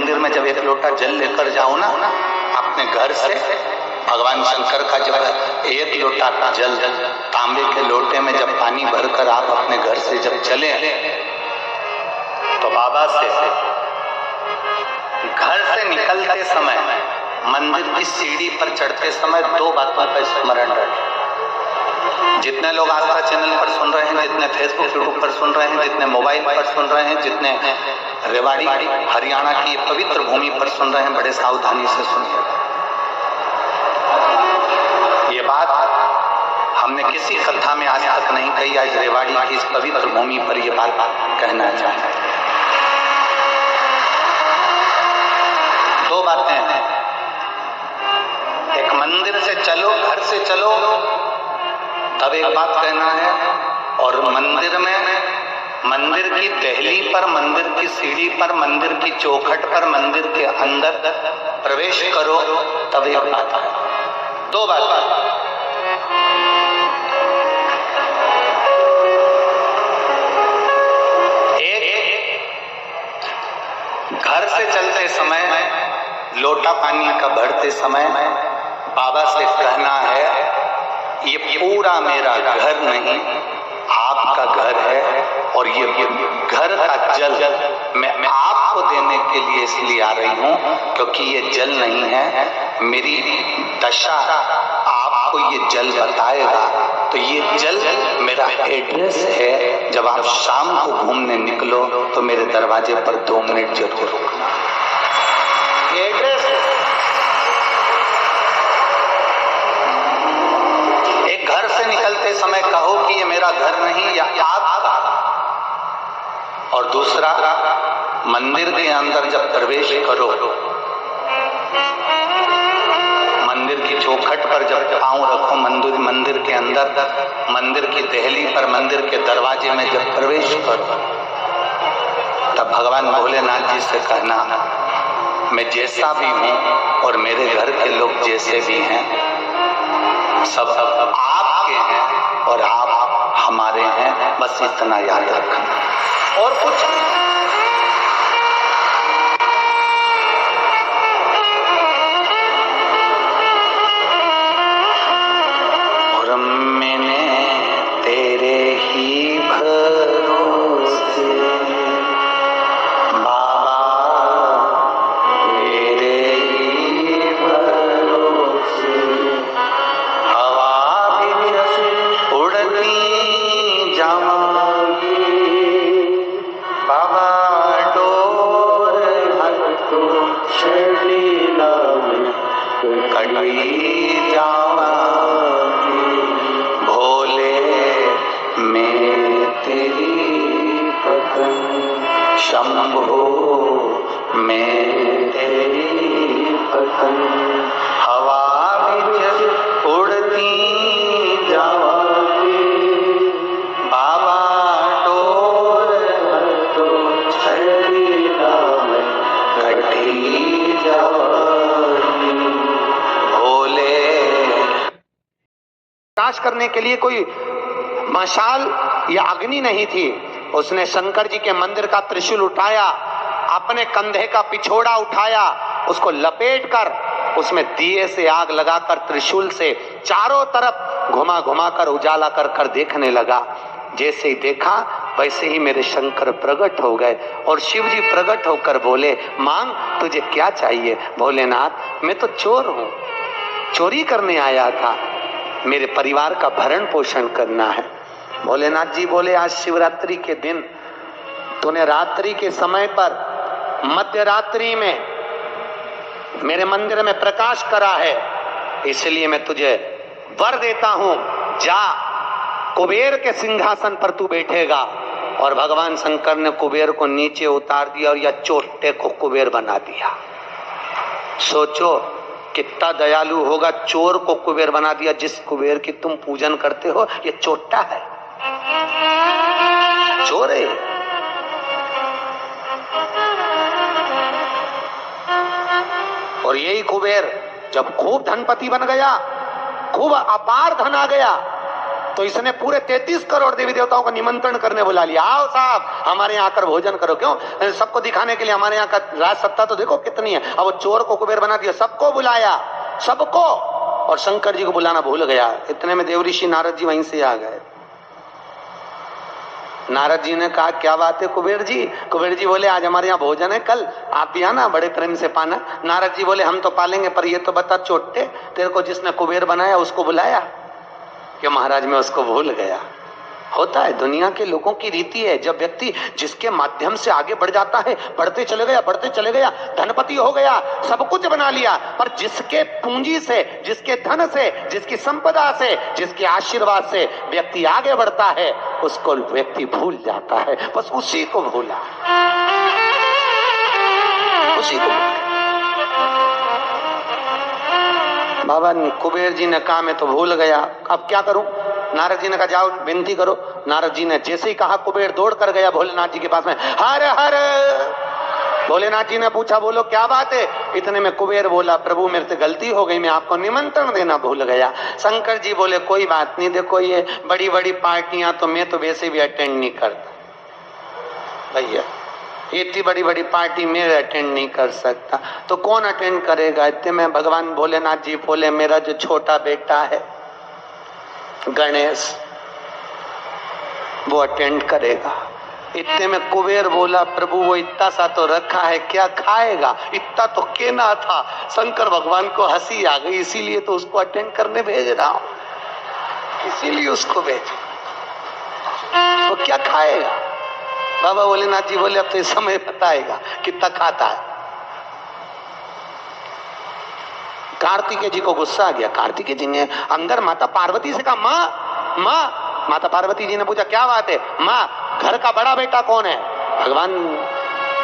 मंदिर में जब एक लोटा जल लेकर जाओ ना अपने घर से, भगवान शंकर का जब एक लोटा जल तांबे के लोटे में जब पानी भरकर आप अपने घर से जब चले तो बाबा से घर से निकलते समय मंदिर की सीढ़ी पर चढ़ते समय दो बातों का स्मरण रखें। जितने लोग आस्था चैनल पर सुन रहे हैं, जितने फेसबुक यूट्यूब पर सुन रहे हैं, जितने मोबाइल पर सुन रहे हैं, जितने रेवाड़ी हरियाणा की पवित्र भूमि पर सुन रहे हैं, बड़े सावधानी से सुनिए। ये बात हमने किसी कथा में आज तक नहीं कही, आज रेवाड़ी की इस पवित्र भूमि पर यह बात कहना चाहते हैं। दो बातें हैं, एक मंदिर से चलो, घर से चलो तब एक बात कहना है, और मंदिर में, मंदिर की दहली पर, मंदिर की सीढ़ी पर, मंदिर की चौखट पर, मंदिर के अंदर प्रवेश करो तब एक बात है। दो बात। एक, घर से चलते समय, लोटा पानी का भरते समय बाबा से कहना है ये पूरा मेरा घर नहीं, आपका घर है, और ये घर का जल मैं आपको देने के लिए इसलिए आ रही हूँ क्योंकि ये जल नहीं है, मेरी दशा आपको ये जल बताएगा। तो ये जल मेरा एड्रेस है, जब आप शाम को घूमने निकलो तो मेरे दरवाजे पर 2 मिनट जरूर रुकना। ये एड्रेस है। घर से निकलते समय कहो कि ये मेरा घर नहीं, या आपका। और दूसरा, मंदिर के अंदर जब प्रवेश करो, मंदिर की चौखट पर जब पांव रखो, मंदिर के अंदर, मंदिर की दहली पर, मंदिर के दरवाजे में जब प्रवेश करो, तब भगवान भोलेनाथ जी से कहना मैं जैसा भी हूँ और मेरे घर के लोग जैसे भी हैं, सब आपके हैं और आप हमारे हैं, बस इतना याद रखना और कुछ नहीं। और मैंने तेरे ही भरोसे बाबा, तेरे ही भरोसे उड़ती जाऊंगी बाबा, डोर शरीला में कटी जाऊंगी, भोले मैं तेरी पतंग, शंभो मैं तेरी पतंग, हवा बिच उड़ती करने के लिए कोई मशाल या अग्नि नहीं थी। उसने शंकर जी के मंदिर का त्रिशूल उठाया, अपने कंधे का पिछोड़ा उठाया, उसको लपेटकर उसमें दिए से आग लगाकर त्रिशूल से चारों तरफ घुमा घुमा कर उजाला कर कर देखने लगा। जैसे ही देखा वैसे ही मेरे शंकर प्रकट हो गए और शिव जी प्रकट होकर बोले, मांग तुझे क्या चाहिए? भोलेनाथ मैं तो चोर हूँ, चोरी करने आया था, मेरे परिवार का भरण पोषण करना है। भोलेनाथ जी बोले, आज शिवरात्रि के दिन तूने रात्रि के समय पर मध्य रात्रि में मेरे मंदिर में प्रकाश करा है, इसलिए मैं तुझे वर देता हूं, जा कुबेर के सिंहासन पर तू बैठेगा। और भगवान शंकर ने कुबेर को नीचे उतार दिया और यह चोटे को कुबेर बना दिया। सोचो कितना दयालु होगा, चोर को कुबेर बना दिया। जिस कुबेर की तुम पूजन करते हो ये चोटा है, चोर है। और यही कुबेर जब खूब धनपति बन गया, खूब अपार धन आ गया, तो इसने पूरे 33 करोड़ देवी देवताओं का निमंत्रण करने बुला लिया, आओ साहब हमारे यहाँ आकर भोजन करो। क्यों? सबको दिखाने के लिए हमारे यहाँ का राज सत्ता तो देखो कितनी है। अब वो चोर को कुबेर बना दिया, सबको बुलाया, सबको, और शंकर जी को बुलाना भूल गया। इतने में देवऋषि नारद जी वहीं से आ गए। नारद जी ने कहा क्या बात है कुबेर जी? कुबेर जी बोले आज हमारे यहाँ भोजन है, कल आप भी आना, बड़े प्रेम से पाना। नारद जी बोले हम तो पालेंगे, पर ये तो बता चोटे, तेरे को जिसने कुबेर बनाया उसको बुलाया? कि महाराज मैं उसको भूल गया। होता है, दुनिया के लोगों की रीति है। जब व्यक्ति जिसके माध्यम से आगे बढ़ जाता है, बढ़ते चले गया, धनपति हो गया, सब कुछ बना लिया, पर जिसके पूंजी से, जिसके धन से, जिसकी संपदा से, जिसके आशीर्वाद से व्यक्ति आगे बढ़ता है, उसको व्यक्ति भूल जाता है। बस उसी को भूला, उसी को भूला। बाबा कुबेर जी ने कहा मैं तो भूल गया, अब क्या करूं? नारद जी ने कहा जाओ विनती करो। नारद जी ने जैसे ही कहा कुबेर दौड़ कर गया भोलेनाथ जी के पास में, हर हर। भोलेनाथ जी ने पूछा बोलो क्या बात है? इतने में कुबेर बोला प्रभु मेरे से गलती हो गई, मैं आपको निमंत्रण देना भूल गया। शंकर जी बोले कोई बात नहीं, देखो ये बड़ी बड़ी पार्टियां तो मैं तो वैसे भी अटेंड नहीं करता भैया, इतनी बड़ी बड़ी पार्टी मैं अटेंड नहीं कर सकता, तो कौन अटेंड करेगा? इतने में भगवान भोलेनाथ जी बोले मेरा जो छोटा बेटा है गणेश, वो अटेंड करेगा। इतने में कुबेर बोला प्रभु वो इतना सा तो रखा है, क्या खाएगा? इतना तो केना था। शंकर भगवान को हंसी आ गई, इसीलिए तो उसको अटेंड करने भेज रहा हूं, इसीलिए उसको भेज। वो क्या खाएगा? बाबा भोलेनाथ जी बोले अब तो इस समय बताएगा कितना खाता है। कार्तिकेय जी को गुस्सा आ गया। कार्तिकेय जी ने अंदर माता पार्वती से कहा माँ माँ। माता पार्वती जी ने पूछा क्या बात है? माँ घर का बड़ा बेटा कौन है? भगवान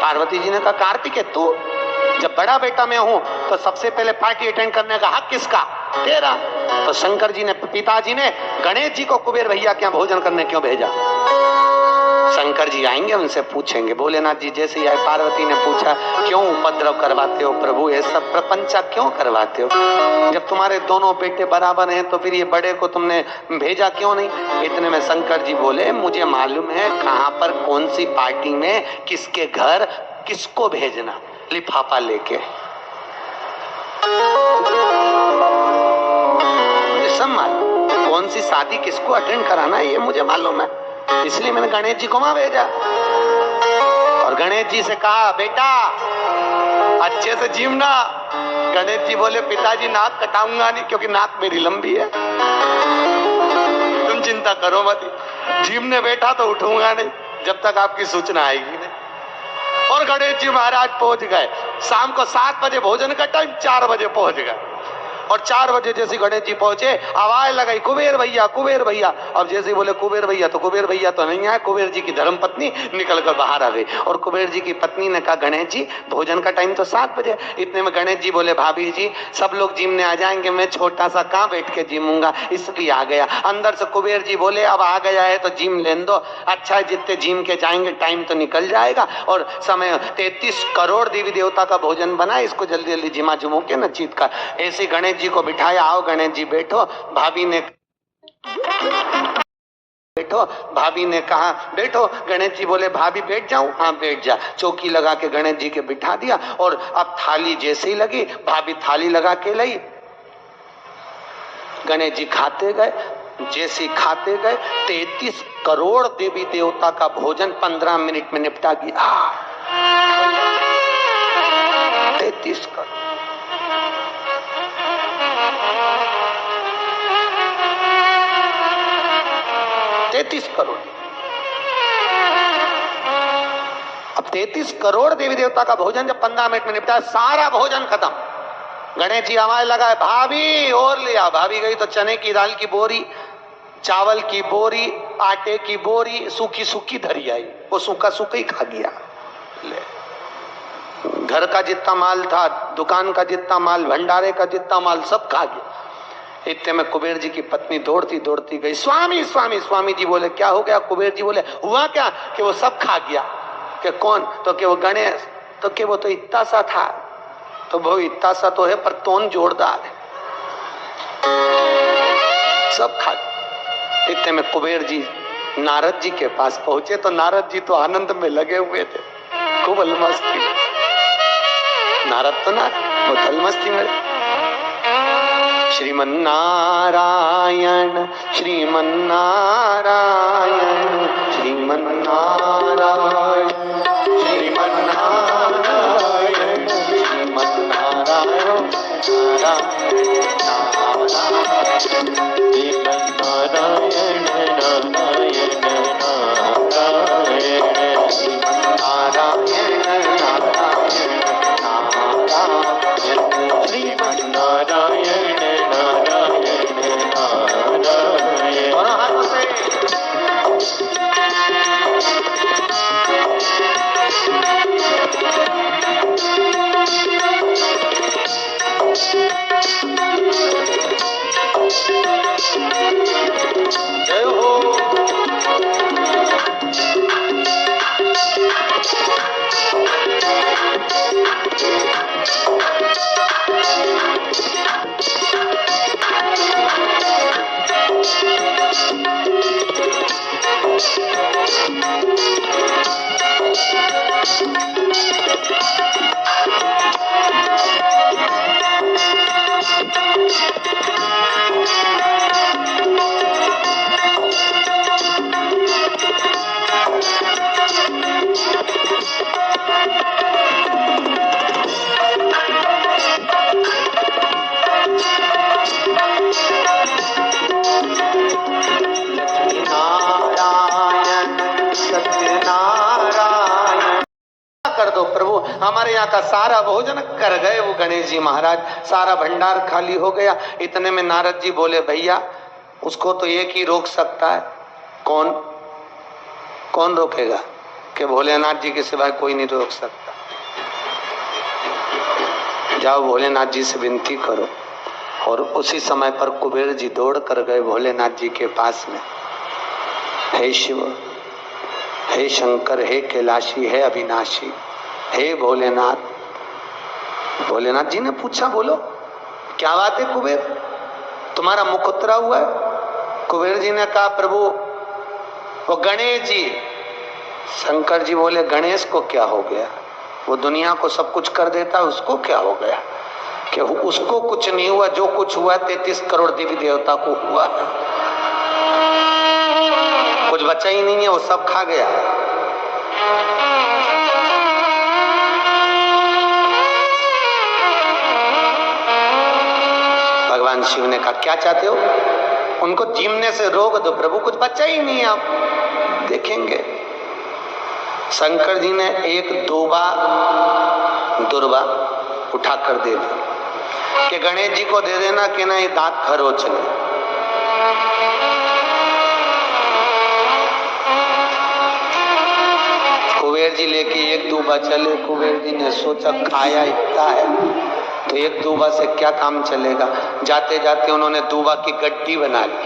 पार्वती जी ने कहा कार्तिकेय तू। जब बड़ा बेटा मैं हूं तो सबसे पहले पार्टी अटेंड करने का हक किसका? तेरा। तो शंकर जी ने, पिताजी ने गणेश जी को कुबेर भैया के यहाँ भोजन करने क्यों भेजा? शंकर जी आएंगे उनसे पूछेंगे। भोलेनाथ जी जैसे ही आए, पार्वती ने पूछा क्यों उपद्रव करवाते हो प्रभु, ये सब प्रपंचा क्यों करवाते हो? जब तुम्हारे दोनों बेटे बराबर हैं तो फिर ये बड़े को तुमने भेजा क्यों नहीं? इतने में शंकर जी बोले मुझे मालूम है कहां पर कौन सी पार्टी में किसके घर किसको भेजना, लिफाफा लेके। सब मालूम कौन सी शादी किसको अटेंड कराना है, ये मुझे मालूम है, इसलिए मैंने गणेश जी को वहां भेजा। और गणेश जी से कहा बेटा अच्छे से जीवना। गणेश जी बोले पिताजी नाक कटाऊंगा नहीं, क्योंकि नाक मेरी लंबी है, तुम चिंता करो मत, जीवने बैठा तो उठूंगा नहीं जब तक आपकी सूचना आएगी नहीं। और गणेश जी महाराज पहुंच गए। शाम को 7 बजे भोजन का टाइम, 4 बजे पहुंच गए। और 4 बजे जैसे गणेश जी पहुंचे आवाज लगाई कुबेर भैया कुबेर भैया। अब जैसे बोले कुबेर भैया, तो कुबेर भैया तो नहीं आए, कुबेर जी की धर्मपत्नी निकलकर बाहर आ गई। और कुबेर जी की पत्नी ने कहा गणेश जी भोजन का टाइम तो 7 बजे। इतने में गणेश जी बोले भाभी जी सब लोग जिमने आ जाएंगे, मैं छोटा सा कहाँ बैठ के जिमूंगा, इसलिए आ गया। अंदर से कुबेर जी बोले अब आ गया है तो जिम लेने दो। अच्छा जितने जिम के जाएंगे टाइम तो निकल जाएगा, और समय 33 करोड़ देवी देवता का भोजन बना, इसको जल्दी जल्दी जिमा जुमो के न चीत कर। ऐसे गणेश जी को बिठाया, आओ गणेश जी बैठो। भाभी ने बैठो, भाभी ने कहा बैठो। गणेश जी बोले भाभी बैठ जाऊं? हाँ बैठ जा। चौकी लगा के गणेश जी के बिठा दिया। और अब थाली जैसे ही लगी, भाभी थाली लगा के लाई, गणेश जी खाते गए। जैसे खाते गए 33 करोड़ देवी देवता का भोजन 15 मिनट में निपटा गया। 33 करोड़। अब 33 करोड़ देवी देवता का भोजन जब 15 मिनट में निपटा, सारा भोजन खत्म। गणेश जी आवाज लगाए भाभी और लिया। भाभी गई तो चने की दाल की बोरी, चावल की बोरी, आटे की बोरी सूखी सूखी धरी आई। वो सूखा सूखा ही खा गया। ले घर का जितना माल था, दुकान का जितना माल, भंडारे का जितना माल सब खा गया। इतने में कुबेर जी की पत्नी दौड़ती दौड़ती गई, स्वामी स्वामी। स्वामी जी बोले क्या हो गया? कुबेर जी बोले हुआ क्या कि वो सब खा गया। कि कौन? तो कि वो गणेश। तो कि वो तो इतना सा था। तो वो इतना सा तो है पर तोन जोरदार है, सब खा गया। इतने में कुबेर जी नारद जी के पास पहुंचे तो नारद जी तो आनंद में लगे हुए थे, खूब मस्ती। नारद तो ना वो तल मस्ती में। श्रीमन्नारायण श्रीमन्नारायण श्रीमन्नारायण श्रीमन्नारायण श्रीमन्नारायण श्रीमन्नारायण नारायण नारायण श्रीमन्नारायण नारायण नारायण श्रीमन्नारायण नारायण नारायण। दोनों हाथों से जय हो। कर दो प्रभु, हमारे यहाँ का सारा भोजन कर गए वो गणेश जी महाराज, सारा भंडार खाली हो गया। इतने में नारद जी बोले, भैया उसको तो एक ही रोक सकता है। कौन? कौन रोकेगा? कि भोलेनाथ जी के सिवाय कोई नहीं रोक सकता। जाओ भोलेनाथ जी से विनती करो। और उसी समय पर कुबेर जी दौड़ कर गए भोलेनाथ जी के पास में। हे शिव, हे शंकर, हे कैलाशी, हे अविनाशी, हे भोलेनाथ। भोलेनाथ जी ने पूछा, बोलो क्या बात है कुबेर, तुम्हारा मुख उतरा हुआ है? कुबेर जी ने कहा, प्रभु वो गणेश जी। शंकर जी बोले, गणेश को क्या हो गया? वो दुनिया को सब कुछ कर देता है, उसको क्या हो गया? कि उसको कुछ नहीं हुआ, जो कुछ हुआ 33 करोड़ देवी देवता को हुआ। कुछ बचा ही नहीं है, वो सब खा गया। भगवान शिव ने कहा, क्या चाहते हो? उनको जीमने से रोक दो प्रभु, कुछ बचा ही नहीं है, आप देखेंगे। शंकर जी ने एक दुर्वा उठाकर दे दी कि गणेश जी को दे देना कि ना ये दांत खरोच ले। कुबेर जी लेके एक दूबा चले। कुबेर जी ने सोचा खाया इतना है तो एक दूबा से क्या काम चलेगा। जाते जाते उन्होंने दूबा की गड्डी बना ली।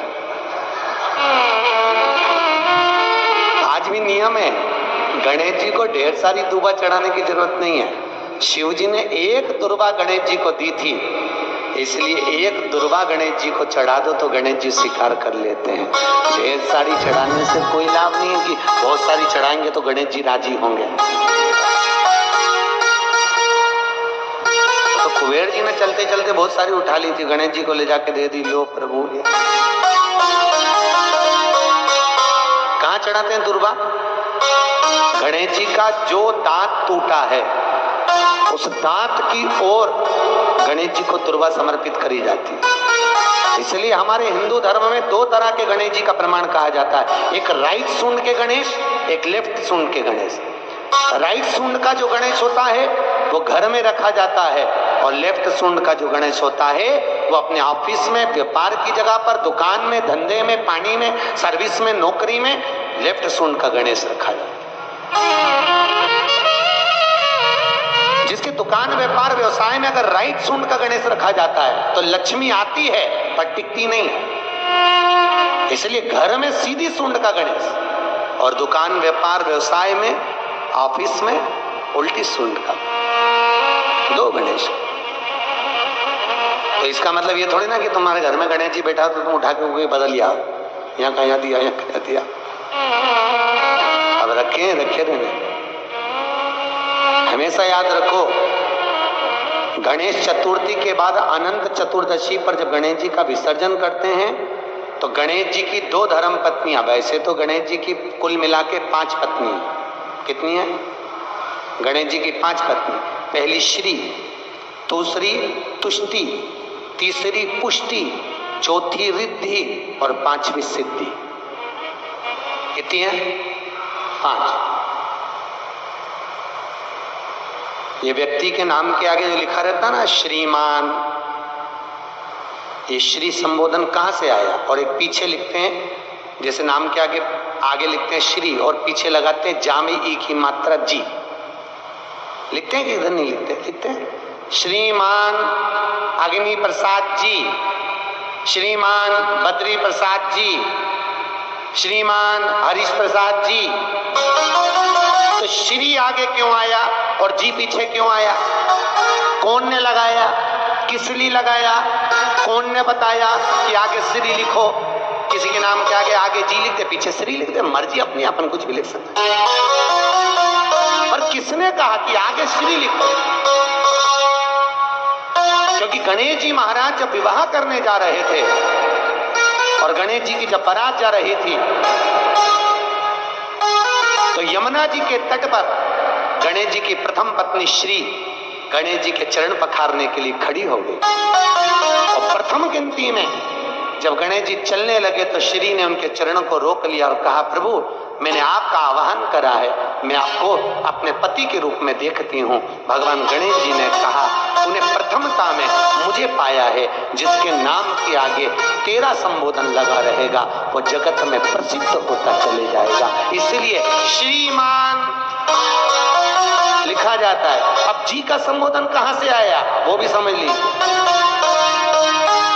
आज भी नियम है, गणेश जी को ढेर सारी दूबा चढ़ाने की जरूरत नहीं है। शिव जी ने एक दुर्वा गणेश जी को दी थी, इसलिए एक दुर्वा गणेश जी को चढ़ा दो तो गणेश जी स्वीकार कर लेते हैं। ढेर सारी चढ़ाने से कोई लाभ नहीं है कि बहुत सारी चढ़ाएंगे तो गणेश जी राजी होंगे। तो कुबेर जी ने चलते चलते बहुत सारी उठा ली थी, गणेश जी को ले जाके दे दी। लो प्रभु, कहाँ चढ़ाते हैं दुर्वा? गणेश जी का जो दांत टूटा है उस दांत की ओर गणेश जी को दुर्वा समर्पित करी जाती है। इसलिए हमारे हिंदू धर्म में दो तरह के गणेश जी का प्रमाण कहा जाता है, एक राइट सूंड के गणेश, एक लेफ्ट सूंड के गणेश। राइट सूंड का जो गणेश होता है वो घर में रखा जाता है, और लेफ्ट सूंड का जो गणेश होता है वो अपने ऑफिस में, व्यापार की जगह पर, दुकान में, धंधे में, पानी में, सर्विस में, नौकरी में लेफ्ट सूंड का गणेश रखा जाता है। जिसकी दुकान, व्यापार, व्यवसाय में अगर राइट सूंड का गणेश रखा जाता है तो लक्ष्मी आती है पर टिकती नहीं है। इसलिए घर में सीधी सूंड का गणेश, और दुकान, व्यापार, व्यवसाय में, ऑफिस में उल्टी सूंड का, दो गणेश। तो इसका मतलब ये थोड़ी ना कि तुम्हारे घर में गणेश जी बैठा तो तुम उठा के कोई बदल लिया। यहाँ कहा दिया, यहाँ कहा दिया। अब रखे रहने। हमेशा याद रखो, गणेश चतुर्थी के बाद अनंत चतुर्दशी पर जब गणेश जी का विसर्जन करते हैं तो गणेश जी की 2 धर्म पत्नियां, वैसे तो गणेश जी की कुल मिला के 5 पत्नी, कितनी है? गणेश जी की 5 पत्नी। पहली श्री, दूसरी तुष्टि, तीसरी पुष्टि, चौथी रिद्धि और 5वीं सिद्धि। कितनी है? 5। ये व्यक्ति के नाम के आगे जो लिखा रहता ना श्रीमान, ये श्री संबोधन कहां से आया? और एक पीछे लिखते हैं, जैसे नाम के आगे लिखते हैं श्री और पीछे लगाते हैं जा में ई की मात्रा जी। लिखते हैं कि इधर नहीं लिखते? लिखते हैं श्रीमान अग्नि प्रसाद जी, श्रीमान बद्री प्रसाद जी, श्रीमान हरीश प्रसाद जी। तो श्री आगे क्यों आया और जी पीछे क्यों आया? कौन ने लगाया? किस लिए लगाया? कौन ने बताया कि आगे श्री लिखो? किसी के नाम के आगे जी लिखते, पीछे श्री लिखते, मर्जी अपनी, अपन कुछ भी लिख सकते। पर किसने कहा कि आगे श्री लिखो? क्योंकि गणेश जी महाराज जब विवाह करने जा रहे थे और गणेश जी की जब बारात जा रही थी तो यमुना जी के तट पर गणेश जी की प्रथम पत्नी श्री गणेश जी के चरण पखारने के लिए खड़ी हो गई। और प्रथम गिनती में जब गणेश जी चलने लगे तो श्री ने उनके चरणों को रोक लिया और कहा, प्रभु मैंने आपका आह्वान करा है, मैं आपको अपने पति के रूप में देखती हूँ। भगवान गणेश जी ने कहा, तूने प्रथमता में मुझे पाया है, जिसके नाम के आगे तेरा संबोधन लगा रहेगा वो जगत में प्रसिद्ध होता चले जाएगा। इसलिए श्रीमान लिखा जाता है। अब जी का संबोधन कहां से आया वो भी समझ लीजिए।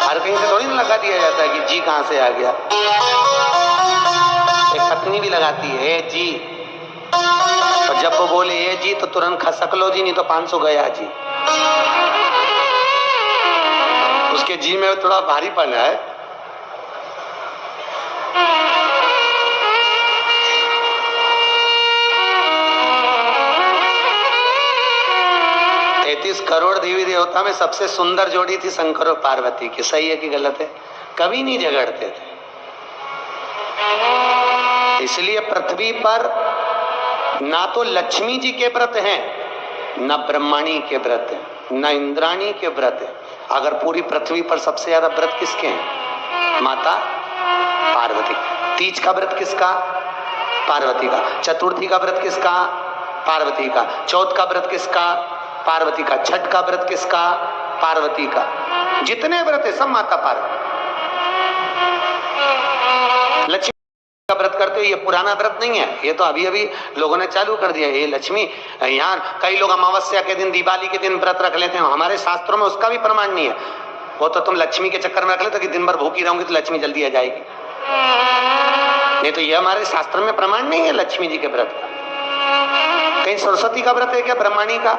हर कहीं से थोड़ी ना लगा दिया जाता है कि जी कहां से आ गया। एक पत्नी भी लगाती है जी, और जब वो बोले ये जी तो तुरंत खसक लो जी, नहीं तो 500 गया जी। उसके जी में थोड़ा भारीपन है। करोड़ देवी देवता में सबसे सुंदर जोड़ी थी शंकर और पार्वती की। सही है कि गलत है? कभी नहीं झगड़ते थे। इसलिए पृथ्वी पर ना तो लक्ष्मी जी के व्रत हैं, ना ब्रह्मणी के व्रत हैं, ना इंद्राणी के व्रत हैं। अगर पूरी पृथ्वी पर सबसे ज्यादा व्रत किसके हैं? माता पार्वती। तीज का व्रत किसका? पार्वती का। चतुर्थी का व्रत किसका? पार्वती का। चौथ का व्रत किसका? पार्वती का। छठ का व्रत किसका? पार्वती का। जितने व्रत है सब माता पार्वती। लक्ष्मी का व्रत करते हो, ये पुराना व्रत नहीं है, ये तो अभी अभी लोगों ने चालू कर दिया। ये लक्ष्मी, यहाँ कई लोग अमावस्या के दिन, दिवाली के दिन व्रत रख लेते हैं, हमारे शास्त्रों में उसका भी प्रमाण नहीं है। वो तो तुम लक्ष्मी के चक्कर में रख लेते कि दिन भर भूखी रहूंगी तो लक्ष्मी जल्दी आ जाएगी। नहीं तो ये हमारे शास्त्र में प्रमाण नहीं है लक्ष्मी जी के व्रत का। कहीं सरस्वती का व्रत है क्या? ब्रह्मणी का?